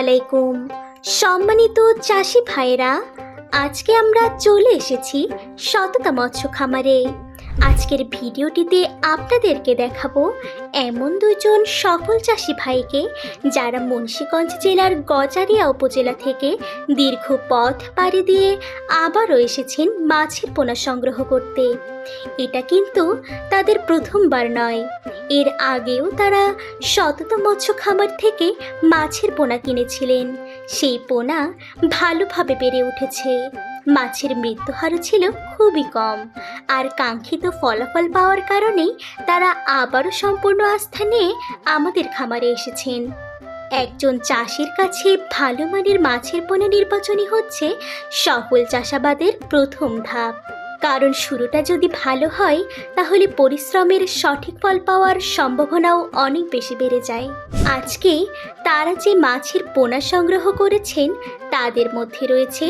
আলাইকুম সম্মানিত চাষি ভাইরা, আজকে আমরা চলে এসেছি সততা মৎস্য খামারে। আজকের ভিডিওটিতে আপনাদেরকে দেখাবো এমন দুজন সফল চাষি ভাইকে যারা মুন্সিগঞ্জ জেলার গজারিয়া উপজেলা থেকে দীর্ঘ পথ পাড়ি দিয়ে আবারও এসেছেন মাছের পোনা সংগ্রহ করতে। এটা কিন্তু তাদের প্রথমবার নয়, এর আগেও তারা সততা মৎস্য খামার থেকে মাছের পোনা কিনেছিলেন। সেই পোনা ভালোভাবে বেড়ে উঠেছে, মাছের মৃত্যুহারও ছিল খুবই কম, আর কাঙ্ক্ষিত ফলাফল পাওয়ার কারণেই তারা আবারও সম্পূর্ণ আস্থা নিয়ে আমাদের খামারে এসেছেন। একজন চাষির কাছে ভালো মানের মাছের পোনা নির্বাচনই হচ্ছে সফল চাষাবাদের প্রথম ধাপ, কারণ শুরুটা যদি ভালো হয় তাহলে পরিশ্রমের সঠিক ফল পাওয়ার সম্ভাবনাও অনেক বেশি বেড়ে যায়। আজকে তারা যে মাছের পোনা সংগ্রহ করেছেন তাদের মধ্যে রয়েছে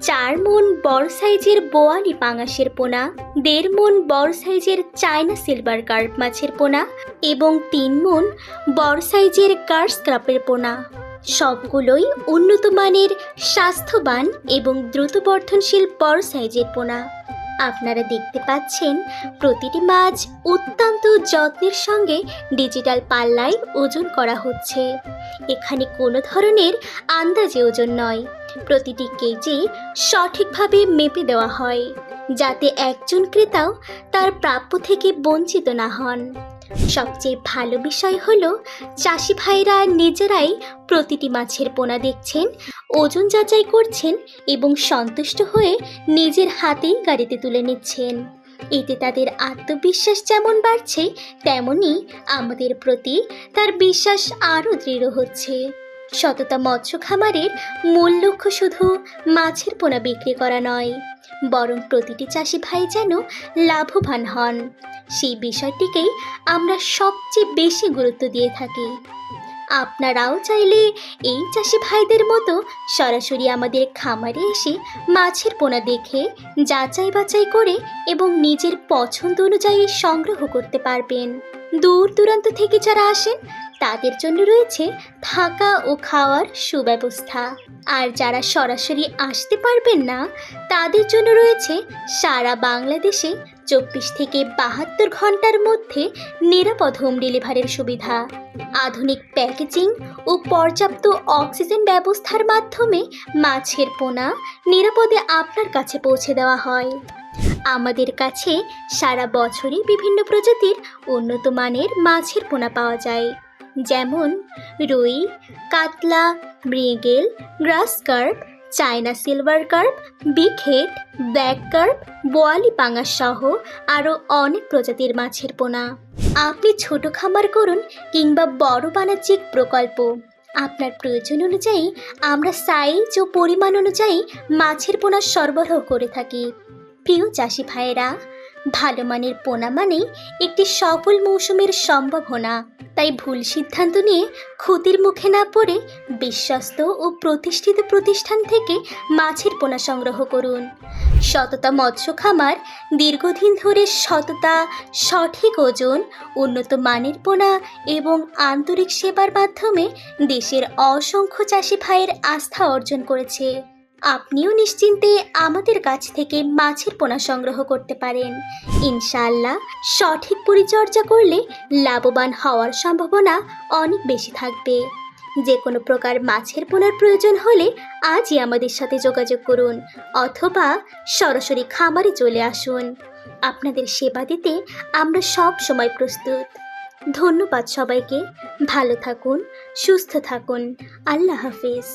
4 মণ বড় সাইজের বোয়ালি পাঙাশের পোনা, 1.5 মণ বড় সাইজের চায়না সিলভার কার্প মাছের পোনা এবং 3 মণ বড় সাইজের গার্স ক্রাপের পোনা। সবগুলোই উন্নত মানের, স্বাস্থ্যবান এবং দ্রুত বর্ধনশীল বড় সাইজের পোনা। আপনারা দেখতে পাচ্ছেন প্রতিটি মাছ অত্যন্ত যত্নের সঙ্গে ডিজিটাল পাল্লায় ওজন করা হচ্ছে। এখানে কোনো ধরনের আন্দাজে ওজন নয়, প্রতিটি কেজি সঠিকভাবে মেপে দেওয়া হয় যাতে একজন ক্রেতাও তার প্রাপ্য থেকে বঞ্চিত না হন। সবচেয়ে ভালো বিষয় হলো চাষি ভাইরা নিজেরাই প্রতিটি মাছের পোনা দেখছেন, ওজন যাচাই করছেন এবং সন্তুষ্ট হয়ে নিজের হাতেই গাড়িতে তুলে নিচ্ছেন। এতে তাদের আত্মবিশ্বাস যেমন বাড়ছে, তেমনি আমাদের প্রতি তার বিশ্বাস আরও দৃঢ় হচ্ছে। সততা মৎস্য খামারের মূল লক্ষ্য শুধু মাছের পোনা বিক্রি করা নয়, বরং প্রতিটি চাষি ভাই যেন লাভবান হন, সেই বিষয়টিকেই আমরা সবচেয়ে বেশি গুরুত্ব দিয়ে থাকি। আপনারাও চাইলে এই চাষি ভাইদের মতো সরাসরি আমাদের খামারে এসে মাছের পোনা দেখে যাচাই বাছাই করে এবং নিজের পছন্দ অনুযায়ী সংগ্রহ করতে পারবেন। দূর দূরান্ত থেকে যারা আসেন তাদের জন্য রয়েছে থাকা ও খাওয়ার সুব্যবস্থা, আর যারা সরাসরি আসতে পারবেন না তাদের জন্য রয়েছে সারা বাংলাদেশে 24 থেকে 72 ঘন্টার মধ্যে নিরাপদ হোম ডেলিভারির সুবিধা। আধুনিক প্যাকেজিং ও পর্যাপ্ত অক্সিজেন ব্যবস্থার মাধ্যমে মাছের পোনা নিরাপদে আপনার কাছে পৌঁছে দেওয়া হয়। আমাদের কাছে সারা বছরই বিভিন্ন প্রজাতির উন্নত মানের মাছের পোনা পাওয়া যায়, যেমন রুই, কাতলা, মৃগেল, grass carp, China silver carp, বিঘেট, ব্ল্যাক কার্প, বোয়ালি পাঙাশ সহ আরও অনেক প্রজাতির মাছের পোনা। আপনি ছোট খামার করুন কিংবা বড় বাণিজ্যিক প্রকল্প, আপনার প্রয়োজন অনুযায়ী আমরা সাইজ ও পরিমাণ অনুযায়ী মাছের পোনা সরবরাহ করে থাকি। প্রিয় চাষি ভাইয়েরা, ভালো মানের পোনা মানেই একটি সফল মৌসুমের সম্ভাবনা, তাই ভুল সিদ্ধান্ত নিয়ে ক্ষতির মুখে না পড়ে বিশ্বস্ত ও প্রতিষ্ঠিত প্রতিষ্ঠান থেকে মাছের পোনা সংগ্রহ করুন। সততা মৎস্য খামার দীর্ঘদিন ধরে সততা, সঠিক ওজন, উন্নত মানের পোনা এবং আন্তরিক সেবার মাধ্যমে দেশের অসংখ্য চাষি ভাইয়ের আস্থা অর্জন করেছে। আপনিও নিশ্চিন্তে আমাদের কাছ থেকে মাছের পোনা সংগ্রহ করতে পারেন। ইনশাআল্লাহ সঠিক পরিচর্যা করলে লাভবান হওয়ার সম্ভাবনা অনেক বেশি থাকবে। যে কোনো প্রকার মাছের পোনার প্রয়োজন হলে আজই আমাদের সাথে যোগাযোগ করুন অথবা সরাসরি খামারে চলে আসুন। আপনাদের সেবা দিতে আমরা সব সময় প্রস্তুত। ধন্যবাদ সবাইকে। ভালো থাকুন, সুস্থ থাকুন। আল্লাহ হাফেজ।